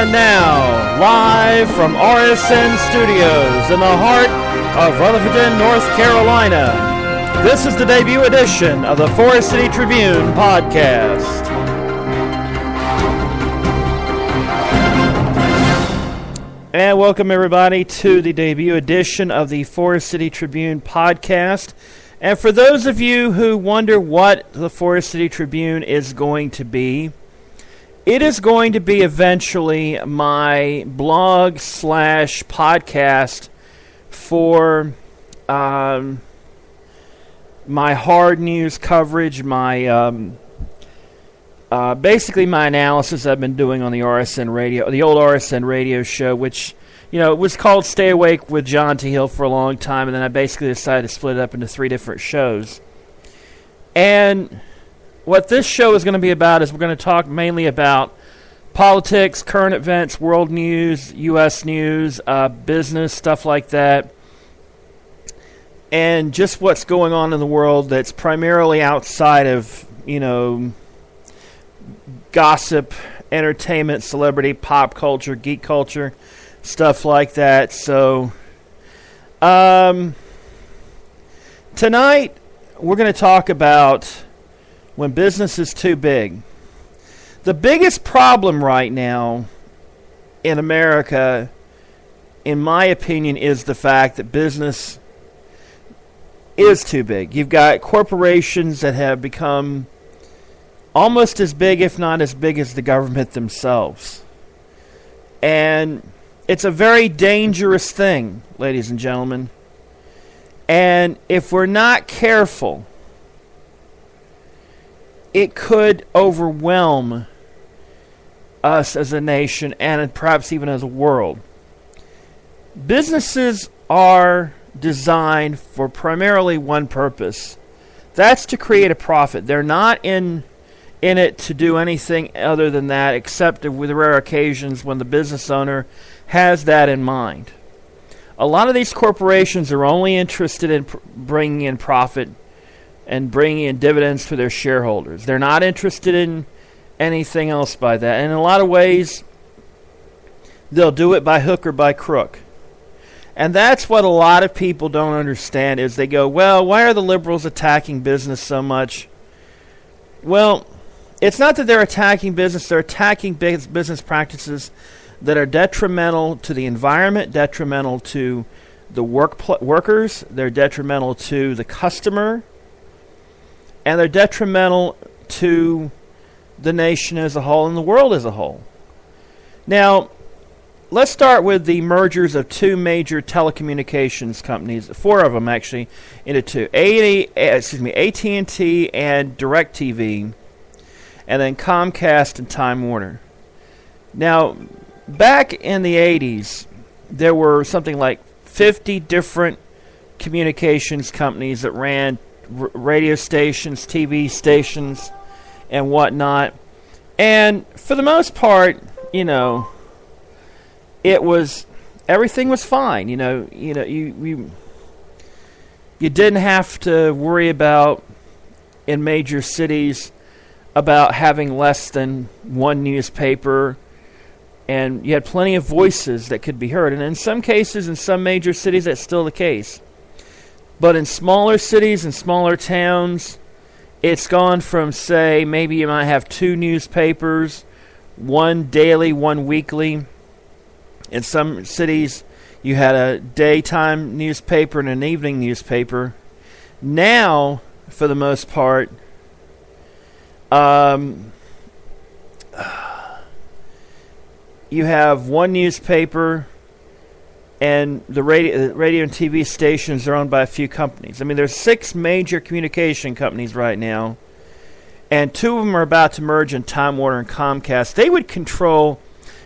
And now, live from RSN Studios in the heart of Rutherford, North Carolina, this is the debut edition of the Forest City Tribune podcast. And welcome everybody to the debut edition of the Forest City Tribune podcast. And for those of you who wonder what the Forest City Tribune is going to be, it is going to be eventually my blog / podcast for my hard news coverage, my basically my analysis I've been doing on the RSN radio, the old RSN radio show, which, you know, it was called Stay Awake with John T. Hill for a long time, and then I basically decided to split it up into 3 different shows. And what this show is going to be about is we're going to talk mainly about politics, current events, world news, U.S. news, business, stuff like that, and just what's going on in the world that's primarily outside of, you know, gossip, entertainment, celebrity, pop culture, geek culture, stuff like that. So, tonight we're going to talk about when business is too big. The biggest problem right now in America, in my opinion, is the fact that business is too big. You've got corporations that have become almost as big, if not as big, as the government themselves. And it's a very dangerous thing, ladies and gentlemen. And if we're not careful, it could overwhelm us as a nation and perhaps even as a world. Businesses are designed for primarily one purpose. That's to create a profit. They're not in it to do anything other than that, except with rare occasions when the business owner has that in mind. A lot of these corporations are only interested in bringing in profit and bringing in dividends to their shareholders. They're not interested in anything else by that. And in a lot of ways, they'll do it by hook or by crook. And that's what a lot of people don't understand, is they go, well, why are the liberals attacking business so much? Well, it's not that they're attacking business. They're attacking business practices that are detrimental to the environment, detrimental to the workers. They're detrimental to the customer. And they're detrimental to the nation as a whole and the world as a whole. Now, let's start with the mergers of 2 major telecommunications companies, 4 of them actually, into 2. AT&T and DirecTV, and then Comcast and Time Warner. Now, back in the 80s, there were something like 50 different communications companies that ran radio stations, TV stations, and whatnot. And for the most part, you know, everything was fine. You didn't have to worry about, in major cities, about having less than one newspaper, and you had plenty of voices that could be heard. And in some cases, in some major cities, that's still the case. But in smaller cities and smaller towns, it's gone from, say, maybe you might have 2 newspapers, one daily, one weekly. In some cities, you had a daytime newspaper and an evening newspaper. Now, for the most part, you have one newspaper, and the radio and TV stations are owned by a few companies. I mean, there's 6 major communication companies right now, and 2 of them are about to merge in Time Warner and Comcast. They would control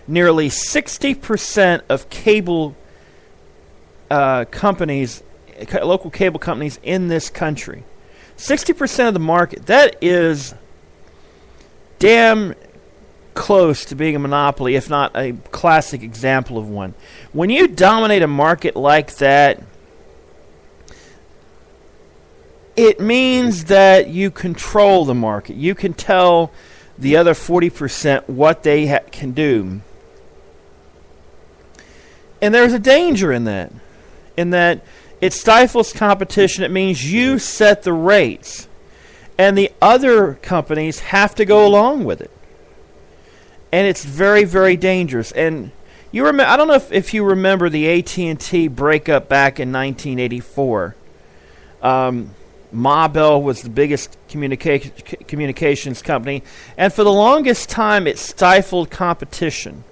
nearly 60% of cable companies, local cable companies in this country. 60% of the market. That is damn close to being a monopoly, if not a classic example of one. When you dominate a market like that, it means that you control the market. You can tell the other 40% what they can do. And there's a danger in that it stifles competition. It means you set the rates, and the other companies have to go along with it. And it's very, very dangerous. And you remember, I don't know if you remember the AT&T breakup back in 1984. Ma Bell was the biggest communications company, and for the longest time it stifled competition.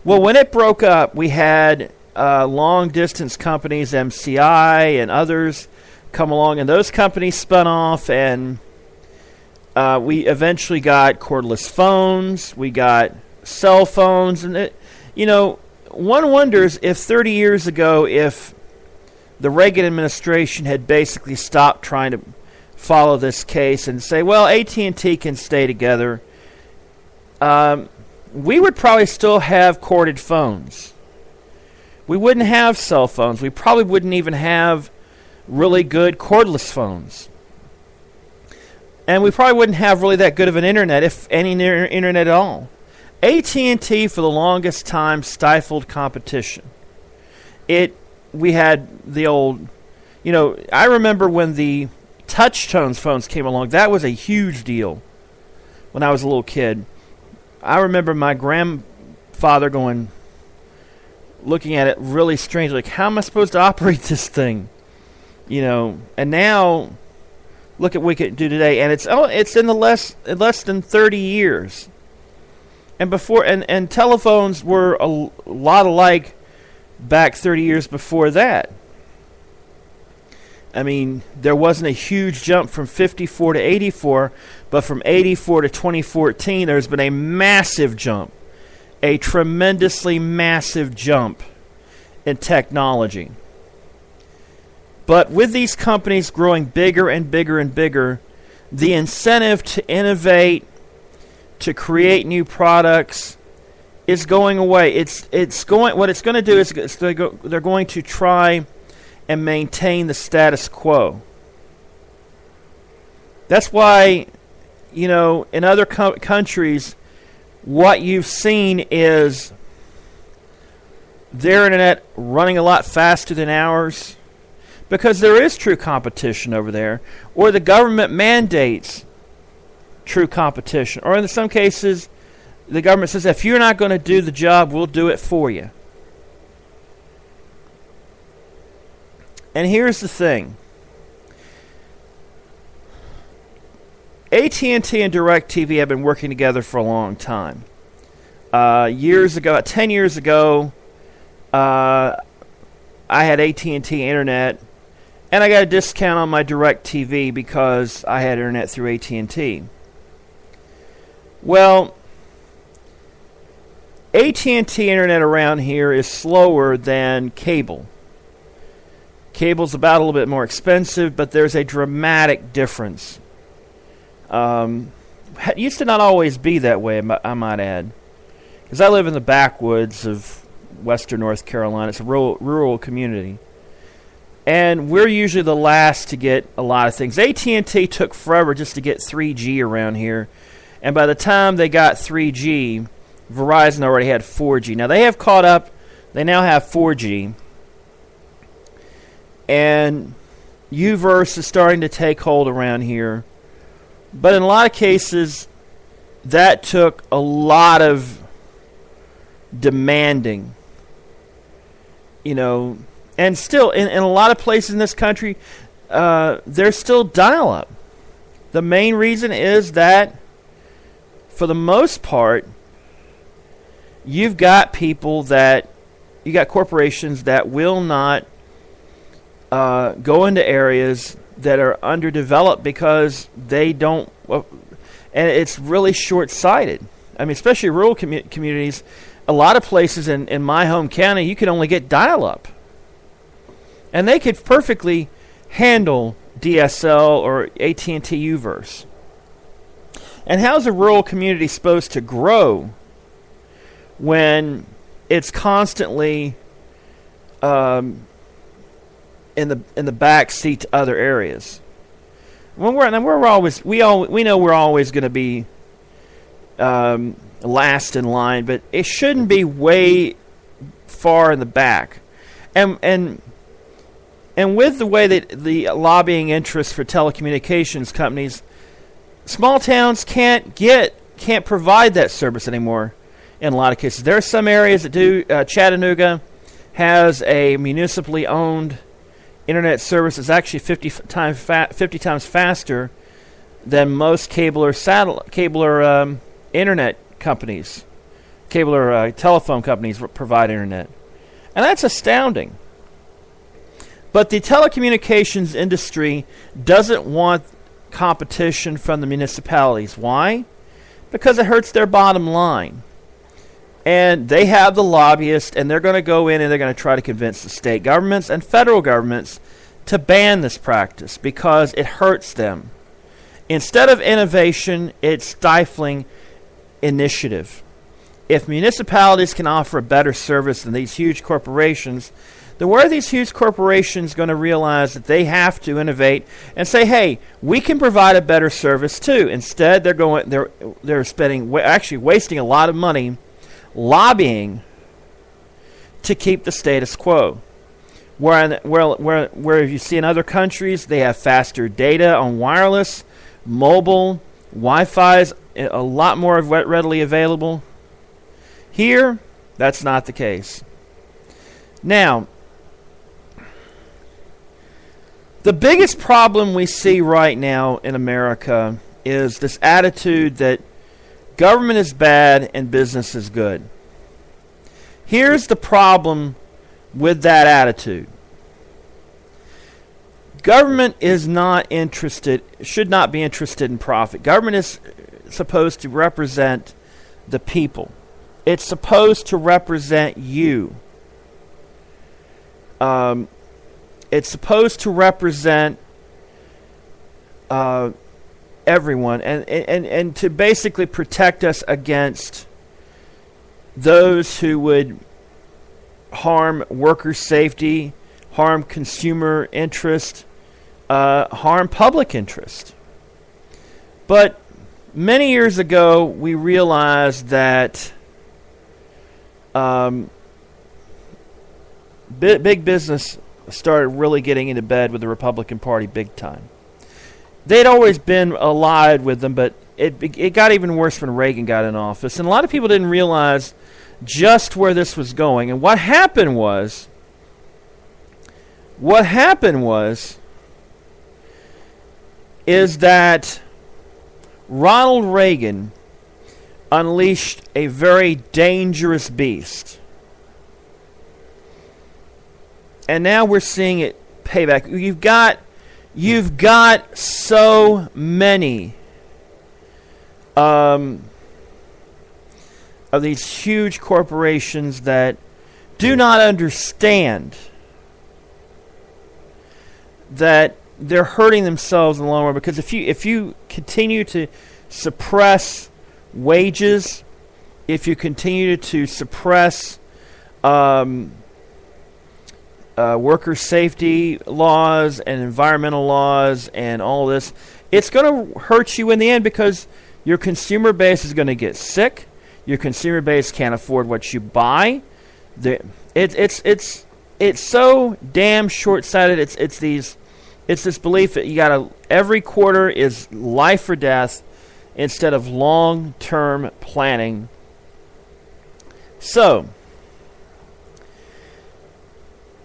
Well, when it broke up, we had long-distance companies, MCI and others, come along, and those companies spun off, and we eventually got cordless phones, we got cell phones, and one wonders if 30 years ago, if the Reagan administration had basically stopped trying to follow this case and say, well, AT&T can stay together, we would probably still have corded phones. We wouldn't have cell phones. We probably wouldn't even have really good cordless phones. And we probably wouldn't have really that good of an internet, if any internet at all. AT&T for the longest time stifled competition. We had the old, I remember when the touch-tone phones came along. That was a huge deal when I was a little kid. I remember my grandfather looking at it really strangely, like, how am I supposed to operate this thing? And now look at what we can do today, and it's in the less than 30 years. And before, and telephones were a lot alike back 30 years before that. I mean, there wasn't a huge jump from 54 to 84, but from 84 to 2014, there's been a massive jump, a tremendously massive jump in technology. But with these companies growing bigger and bigger and bigger, the incentive to innovate, to create new products, is going away. What it's going to do is they're going to try and maintain the status quo. That's why, in other countries, what you've seen is their internet running a lot faster than ours, because there is true competition over there, or the government mandates true competition, or in some cases, the government says, if you're not going to do the job, we'll do it for you. And here's the thing. AT&T and DirecTV have been working together for a long time. 10 years ago, I had AT&T internet, and I got a discount on my DirecTV because I had internet through AT&T. Well, AT&T internet around here is slower than cable. Cable's about a little bit more expensive, but there's a dramatic difference. It used to not always be that way, I might add. Because I live in the backwoods of western North Carolina. It's a rural community. And we're usually the last to get a lot of things. AT&T took forever just to get 3G around here. And by the time they got 3G, Verizon already had 4G. Now, they have caught up. They now have 4G. And Uverse is starting to take hold around here. But in a lot of cases, that took a lot of demanding. And still, in a lot of places in this country, there's still dial-up. The main reason is that, for the most part, you got corporations that will not go into areas that are underdeveloped because they don't, and it's really short-sighted. I mean, especially rural communities, a lot of places in my home county, you can only get dial-up. And they could perfectly handle DSL or AT&T Uverse. And how's a rural community supposed to grow when it's constantly in the back seat to other areas? We know we're always going to be last in line, but it shouldn't be way far in the back. And with the way that the lobbying interests for telecommunications companies, small towns can't provide that service anymore in a lot of cases. There are some areas that do. Chattanooga has a municipally owned internet service that's actually 50 times faster than most cable or internet companies, cable or telephone companies provide internet. And that's astounding. But the telecommunications industry doesn't want competition from the municipalities. Why? Because it hurts their bottom line. And they have the lobbyists, and they're going to go in and they're going to try to convince the state governments and federal governments to ban this practice because it hurts them. Instead of innovation, it's stifling initiative. If municipalities can offer a better service than these huge corporations, then where are these huge corporations going to realize that they have to innovate and say, "Hey, we can provide a better service too"? Instead, they're spending actually wasting a lot of money lobbying to keep the status quo. Where you see in other countries, they have faster data on wireless, mobile, Wi-Fi is a lot more readily available. Here, that's not the case. Now, the biggest problem we see right now in America is this attitude that government is bad and business is good. Here's the problem with that attitude. Government is not interested, should not be interested in profit. Government is supposed to represent the people. It's supposed to represent you. It's supposed to represent everyone and to basically protect us against those who would harm worker safety, harm consumer interest, harm public interest. But many years ago, we realized that big business started really getting into bed with the Republican Party big time. They'd always been allied with them, but it got even worse when Reagan got in office. And a lot of people didn't realize just where this was going. And what happened was is that Ronald Reagan unleashed a very dangerous beast. And now we're seeing it pay back. You've got so many of these huge corporations that do not understand that they're hurting themselves in the long run. Because if you continue to suppress wages, if you continue to suppress worker safety laws and environmental laws and all this, it's going to hurt you in the end because your consumer base is going to get sick. Your consumer base can't afford what you buy. It's so damn short-sighted. It's this belief that you got every quarter is life or death instead of long-term planning. So,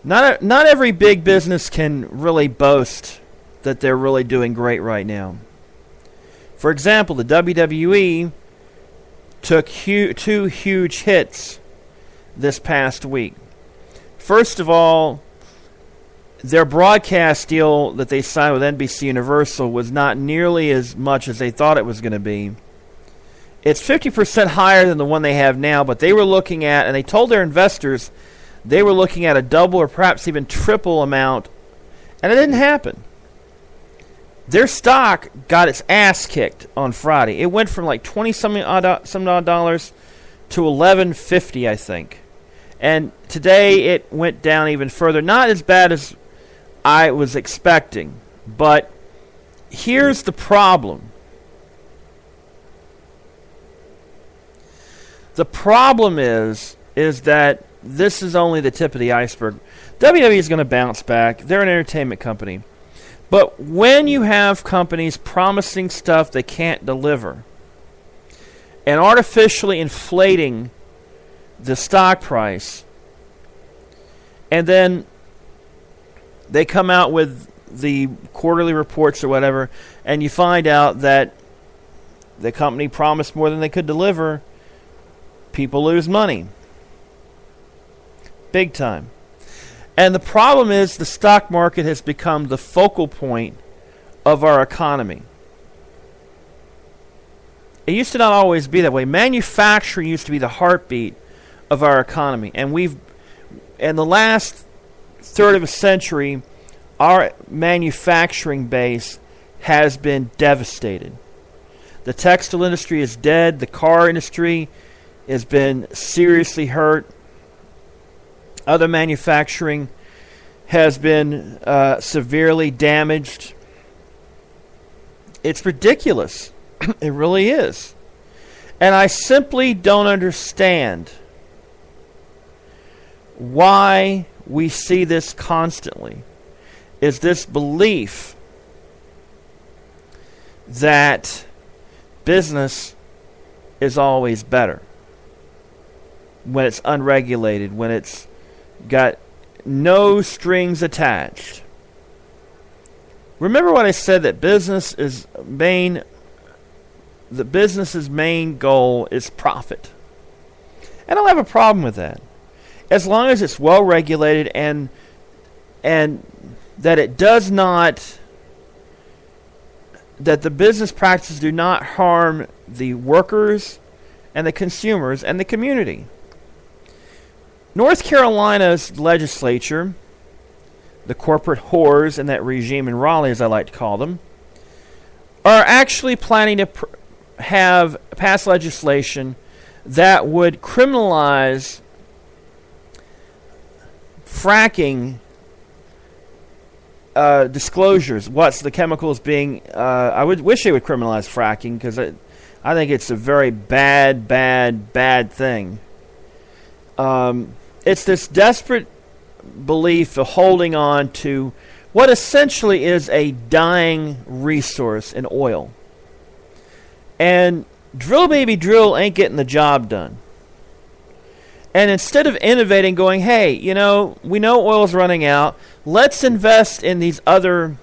not every big business can really boast that they're really doing great right now. For example, the WWE took two huge hits this past week. First of all, their broadcast deal that they signed with NBC Universal was not nearly as much as they thought it was going to be. It's 50% higher than the one they have now, but they were looking at, and they told their investors, they were looking at a double or perhaps even triple amount, and it didn't happen. Their stock got its ass kicked on Friday. It went from like $20 some odd dollars to $11.50, I think. And today it went down even further. Not as bad as I was expecting, but here's the problem. The problem is that this is only the tip of the iceberg. WWE is going to bounce back. They're an entertainment company. But when you have companies promising stuff they can't deliver and artificially inflating the stock price, and then they come out with the quarterly reports or whatever, and you find out that the company promised more than they could deliver, people lose money. Big time. And the problem is the stock market has become the focal point of our economy. It used to not always be that way. Manufacturing used to be the heartbeat of our economy. And in the last third of a century, our manufacturing base has been devastated. The textile industry is dead. The car industry has been seriously hurt. Other manufacturing has been severely damaged. It's ridiculous. It really is. And I simply don't understand why we see this constantly. Is this belief that business is always better when it's unregulated, when it's got no strings attached. Remember what I said, that business's main goal is profit. I don't have a problem with that, as long as it's well regulated and that it does not, that the business practices do not harm the workers and the consumers and the community. North Carolina's legislature, the corporate whores in that regime in Raleigh, as I like to call them, are actually planning to pass legislation that would criminalize fracking disclosures. What's the chemicals being... I would wish they would criminalize fracking, because I think it's a very bad thing. It's this desperate belief of holding on to what essentially is a dying resource in oil. And drill baby drill ain't getting the job done. And instead of innovating, going, hey, we know oil's running out, let's invest in these other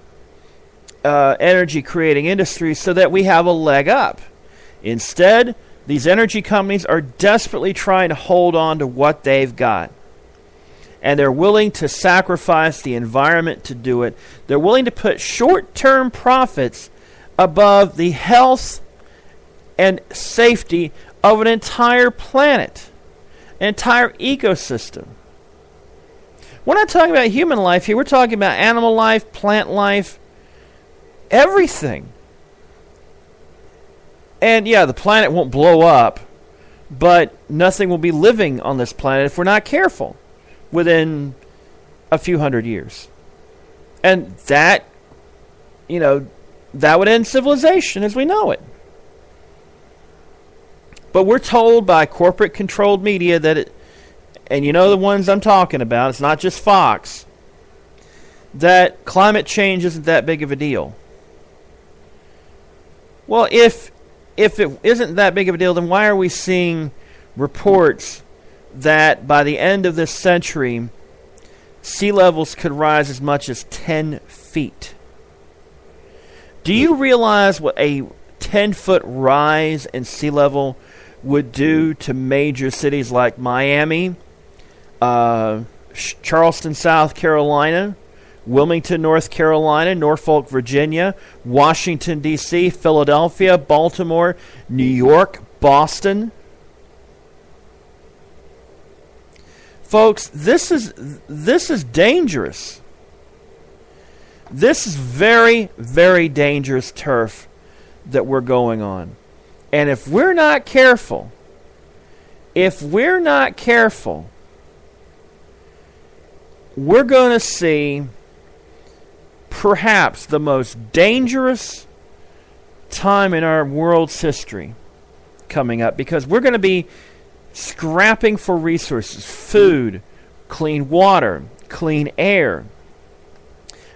energy creating industries so that we have a leg up. Instead, these energy companies are desperately trying to hold on to what they've got. And they're willing to sacrifice the environment to do it. They're willing to put short-term profits above the health and safety of an entire planet, an entire ecosystem. We're not talking about human life here. We're talking about animal life, plant life, everything. And yeah, the planet won't blow up, but nothing will be living on this planet if we're not careful within a few hundred years. And that would end civilization as we know it. But we're told by corporate controlled media that and the ones I'm talking about, it's not just Fox, that climate change isn't that big of a deal. Well, if it isn't that big of a deal, then why are we seeing reports that by the end of this century, sea levels could rise as much as 10 feet? Do you realize what a 10-foot rise in sea level would do to major cities like Miami, Charleston, South Carolina, Wilmington, North Carolina, Norfolk, Virginia, Washington, D.C., Philadelphia, Baltimore, New York, Boston? Folks, this is dangerous. This is very, very dangerous turf that we're going on. And if we're not careful, we're going to see perhaps the most dangerous time in our world's history coming up, because we're going to be scrapping for resources, food, clean water, clean air,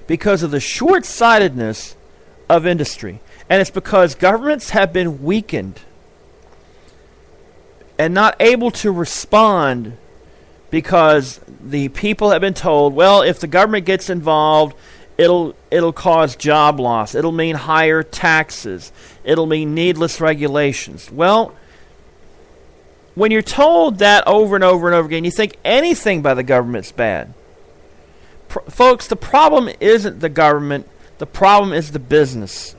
because of the short-sightedness of industry. And it's because governments have been weakened and not able to respond, because the people have been told, well, if the government gets involved, it'll cause job loss. It'll mean higher taxes. It'll mean needless regulations. Well, when you're told that over and over and over again, you think anything by the government's bad. Folks, the problem isn't the government. The problem is the business.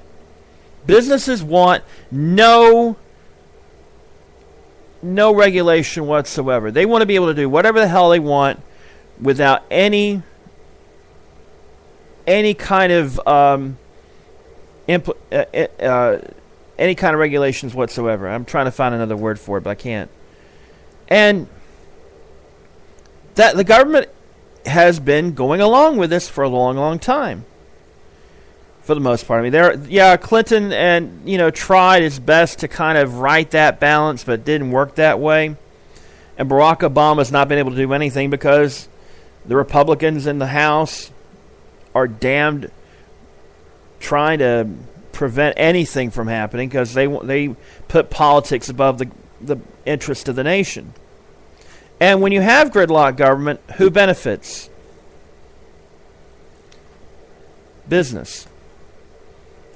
Businesses want no regulation whatsoever. They want to be able to do whatever the hell they want without any kind of any kind of regulations whatsoever. I'm trying to find another word for it, but I can't. And that the government has been going along with this for a long, long time. For the most part, I mean, Clinton and tried his best to kind of right that balance, but it didn't work that way. And Barack Obama's not been able to do anything because the Republicans in the House are damned trying to prevent anything from happening, because they put politics above the interest of the nation. And when you have gridlock government, who benefits? Business.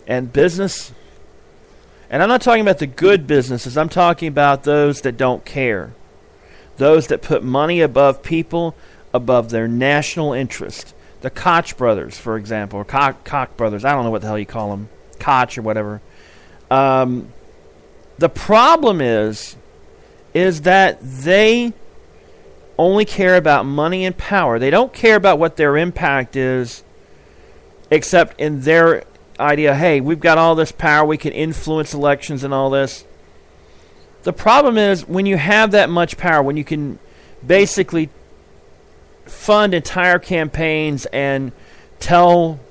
And business, and I'm not talking about the good businesses, I'm talking about those that don't care. Those that put money above people, above their national interest. The Koch brothers, for example, or Koch brothers, I don't know what the hell you call them, Koch or whatever. The problem is that they only care about money and power. They don't care about what their impact is, except in their idea, hey, we've got all this power, we can influence elections and all this. The problem is, when you have that much power, when you can basically fund entire campaigns and tell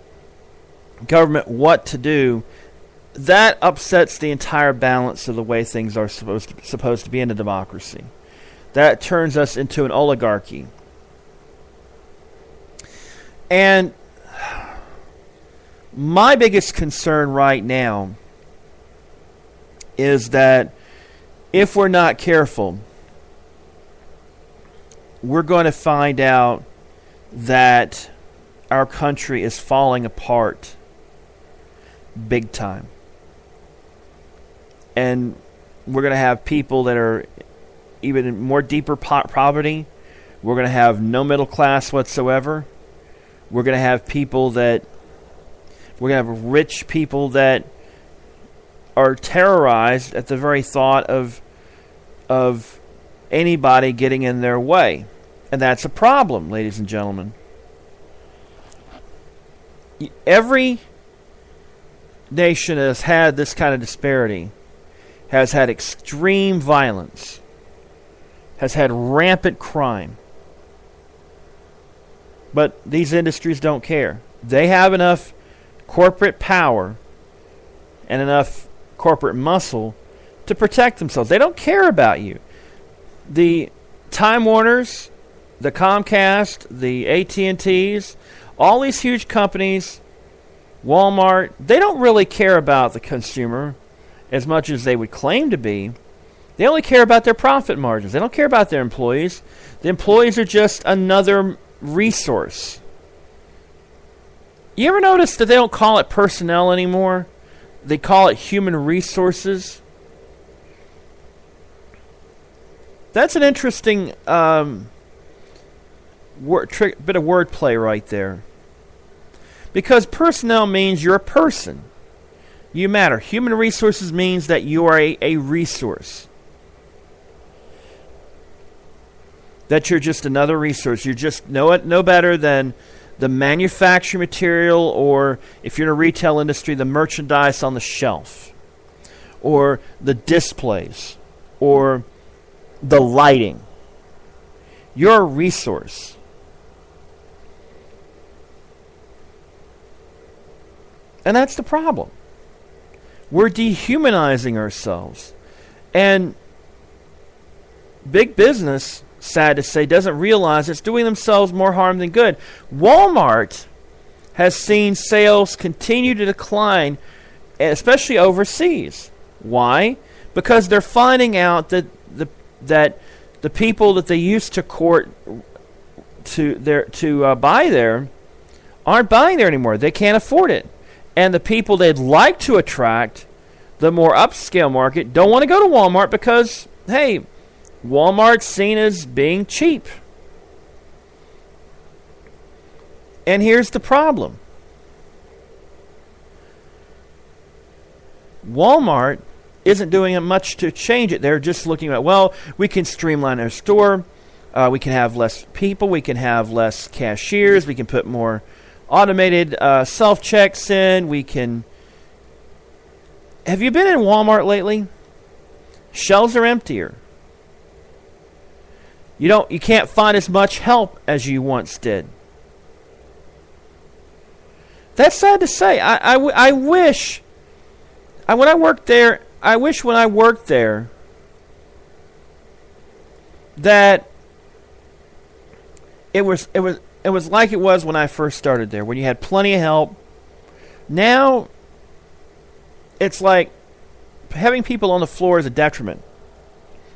government what to do, that upsets the entire balance of the way things are supposed to be in a democracy. That turns us into an oligarchy. And my biggest concern right now is that if we're not careful, we're going to find out that our country is falling apart big time. And we're going to have people that are even in more deeper poverty. We're going to have no middle class whatsoever. We're going to have people that We're going to have rich people that are terrorized at the very thought of anybody getting in their way. And that's a problem, ladies and gentlemen. Every nation that has had this kind of disparity has had extreme violence, has had rampant crime. But these industries don't care. They have enough corporate power and enough corporate muscle to protect themselves. They don't care about you. The Time Warners, the Comcast, the AT&Ts, all these huge companies, Walmart, they don't really care about the consumer as much as they would claim to be. They only care about their profit margins. They don't care about their employees. The employees are just another resource. You ever notice that they don't call it personnel anymore? They call it human resources. That's an interesting bit of wordplay right there. Because personnel means you're a person. You matter. Human resources means that you are a resource. That you're just another resource. You're just no better than the manufacturing material, or if you're in a retail industry, the merchandise on the shelf, or the displays, or the lighting. You're a resource. And that's the problem. We're dehumanizing ourselves. And big business, sad to say, doesn't realize it's doing themselves more harm than good. Walmart has seen sales continue to decline, especially overseas. Why? Because they're finding out that the people that they used to court to buy there aren't buying there anymore. They can't afford it. And the people they'd like to attract, the more upscale market, don't want to go to Walmart because, hey, Walmart's seen as being cheap. And here's the problem. Walmart isn't doing much to change it. They're just looking at, well, we can streamline our store. We can have less people. We can have less cashiers. We can put more automated self-checks in. We can... Have you been in Walmart lately? Shelves are emptier. You can't find as much help as you once did. That's sad to say. I wish when I worked there that it was like it was when I first started there, when you had plenty of help. Now it's like having people on the floor is a detriment.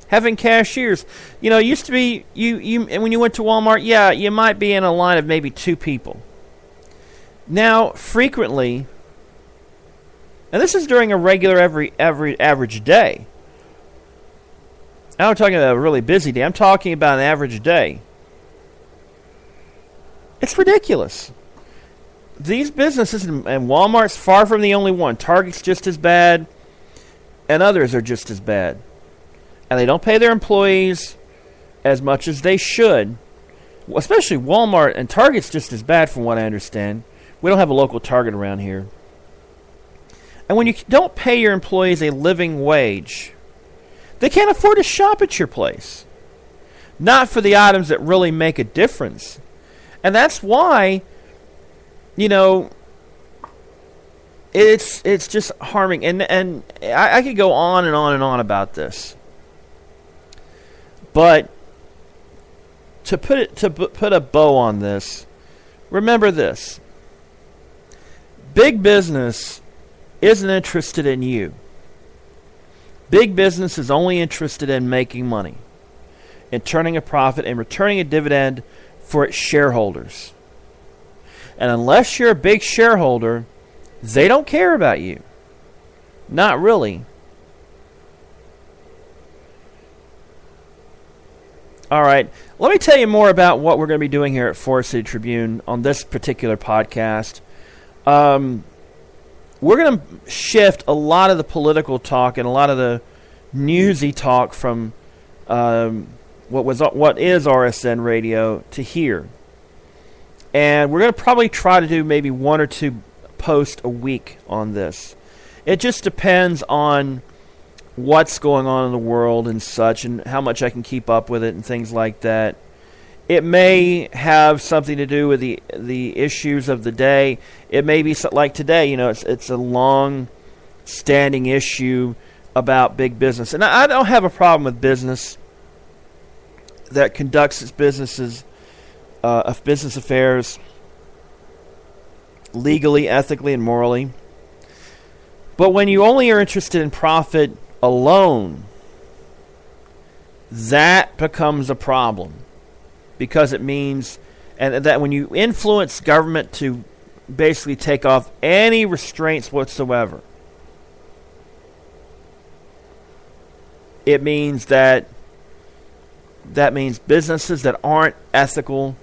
Having cashiers, it used to be you when you went to Walmart, yeah, you might be in a line of maybe 2 people. Now, frequently, and this is during a regular every average day. I'm not talking about a really busy day. I'm talking about an average day. It's ridiculous. These businesses, and Walmart's far from the only one. Target's just as bad, and others are just as bad. And they don't pay their employees as much as they should. Especially Walmart, and Target's just as bad from what I understand. We don't have a local Target around here. And when you don't pay your employees a living wage, they can't afford to shop at your place. Not for the items that really make a difference. And that's why, it's just harming. And I could go on and on and on about this. But to put a bow on this, remember this. Big business isn't interested in you. Big business is only interested in making money, in turning a profit and returning a dividend for its shareholders. And unless you're a big shareholder, they don't care about you. Not really. All right, let me tell you more about what we're going to be doing here at Forest City Tribune on this particular podcast. We're going to shift a lot of the political talk and a lot of the newsy talk from what is RSN radio to here. And we're going to probably try to do maybe 1 or 2 posts a week on this. It just depends on what's going on in the world and such, and how much I can keep up with it and things like that. It may have something to do with the issues of the day. It may be like today, it's a long-standing issue about big business. And I don't have a problem with business that conducts its business affairs legally, ethically, and morally. But when you only are interested in profit alone, that becomes a problem. Because it means, and that when you influence government to basically take off any restraints whatsoever, it means that means businesses that aren't ethical,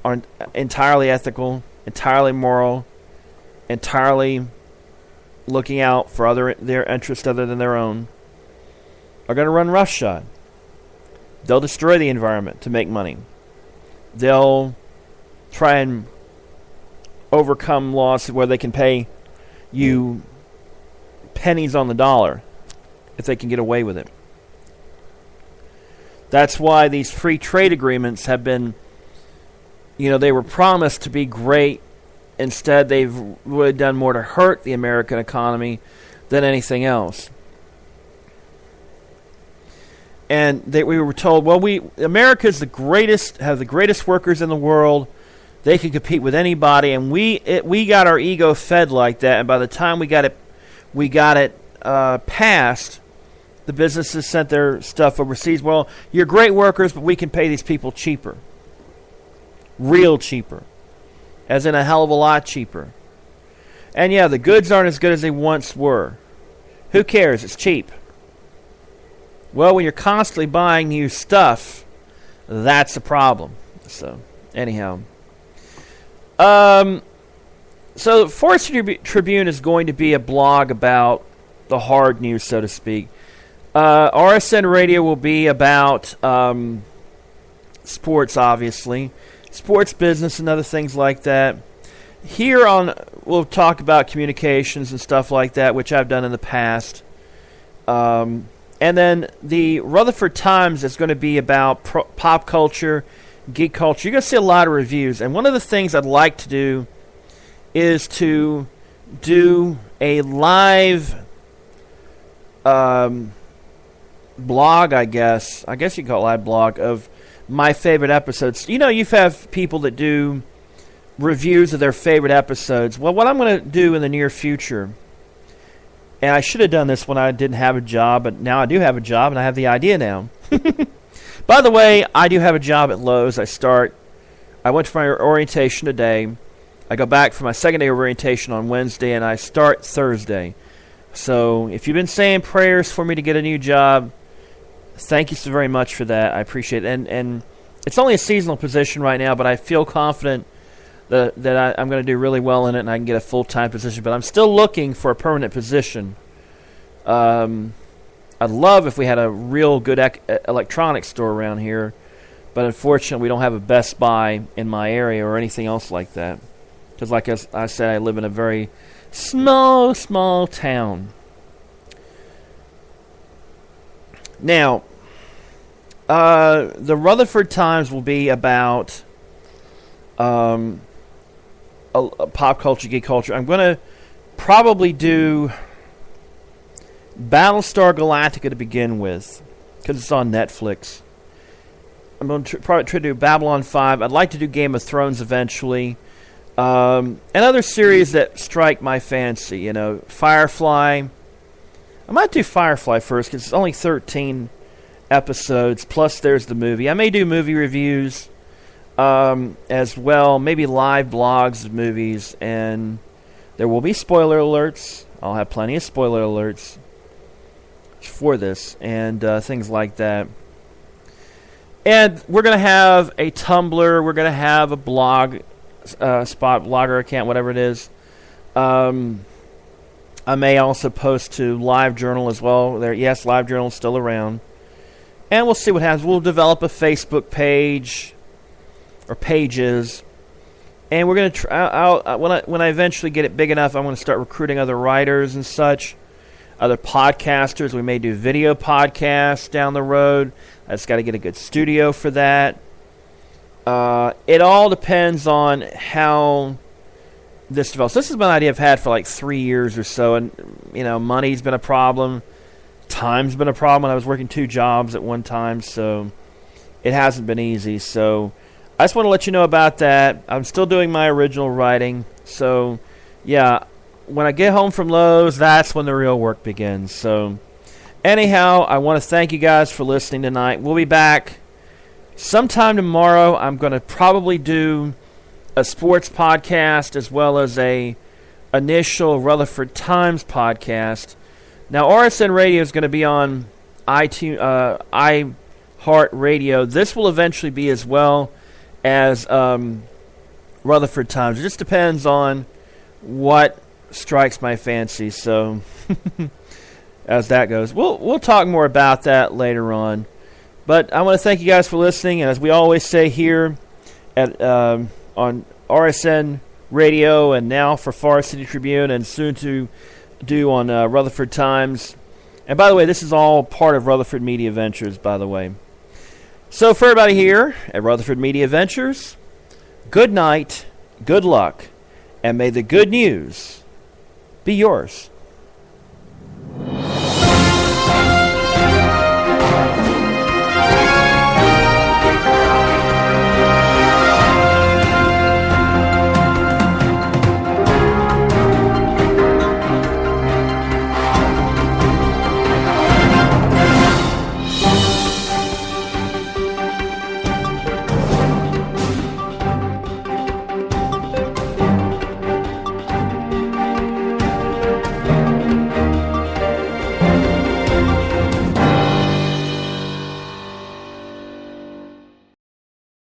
aren't entirely ethical, entirely moral, entirely looking out for their interest other than their own, are going to run roughshod. They'll destroy the environment to make money. They'll try and overcome laws where they can pay you pennies on the dollar if they can get away with it. That's why these free trade agreements have been, they were promised to be great. Instead, they've really done more to hurt the American economy than anything else. and we were told, well, America's the greatest, have the greatest workers in the world. They can compete with anybody, and we got our ego fed like that. And by the time we got it passed, the businesses sent their stuff overseas. Well, you're great workers, but we can pay these people cheaper, real cheaper, as in a hell of a lot cheaper. And yeah, the goods aren't as good as they once were. Who cares? It's cheap. Well, when you're constantly buying new stuff, that's a problem. So, anyhow. So, Forest City Tribune is going to be a blog about the hard news, so to speak. RSN Radio will be about sports, obviously. Sports business and other things like that. Here we'll talk about communications and stuff like that, which I've done in the past. And then the Rutherford Times is going to be about pop culture, geek culture. You're going to see a lot of reviews. And one of the things I'd like to do is to do a live blog, I guess. I guess you can call it a live blog of my favorite episodes. You have people that do reviews of their favorite episodes. Well, what I'm going to do in the near future, and I should have done this when I didn't have a job, but now I do have a job, and I have the idea now. By the way, I do have a job at Lowe's. I went for my orientation today. I go back for my second day of orientation on Wednesday, and I start Thursday. So if you've been saying prayers for me to get a new job, thank you so very much for that. I appreciate it. And it's only a seasonal position right now, but I feel confident that I'm going to do really well in it and I can get a full-time position. But I'm still looking for a permanent position. I'd love if we had a real good electronics store around here, but unfortunately we don't have a Best Buy in my area or anything else like that. Because like I said, I live in a very small town. Now, the Rutherford Times will be about a pop culture, geek culture. I'm going to probably do Battlestar Galactica to begin with, because it's on Netflix. I'm going to probably try to do Babylon 5. I'd like to do Game of Thrones eventually. And other series that strike my fancy. Firefly. I might do Firefly first, because it's only 13 episodes, plus there's the movie. I may do movie reviews as well, maybe live blogs of movies, and there will be spoiler alerts. I'll have plenty of spoiler alerts for this, and things like that. And we're going to have a Tumblr, we're going to have a blog, blogger account, whatever it is. I may also post to LiveJournal as well. Yes, LiveJournal is still around. And we'll see what happens. We'll develop a Facebook page or pages. And we're going to try. When I eventually get it big enough, I'm going to start recruiting other writers and such, other podcasters. We may do video podcasts down the road. I just got to get a good studio for that. It all depends on how this develops. This has been an idea I've had for like 3 years or so, and money's been a problem, time's been a problem. I was working 2 jobs at one time, so it hasn't been easy. So I just want to let you know about that. I'm still doing my original writing, so yeah, when I get home from Lowe's, that's when the real work begins. So anyhow, I want to thank you guys for listening tonight. We'll be back sometime tomorrow. I'm going to probably do a sports podcast as well as a initial Rutherford Times podcast. Now, RSN Radio is going to be on iTunes, iHeartRadio. This will eventually be as well as Rutherford Times. It just depends on what strikes my fancy. So, as that goes, we'll talk more about that later on. But I want to thank you guys for listening, and as we always say here at on RSN Radio, and now for Forest City Tribune, and soon to do on Rutherford Times. And by the way, this is all part of Rutherford Media Ventures, by the way. So for everybody here at Rutherford Media Ventures, good night, good luck, and may the good news be yours.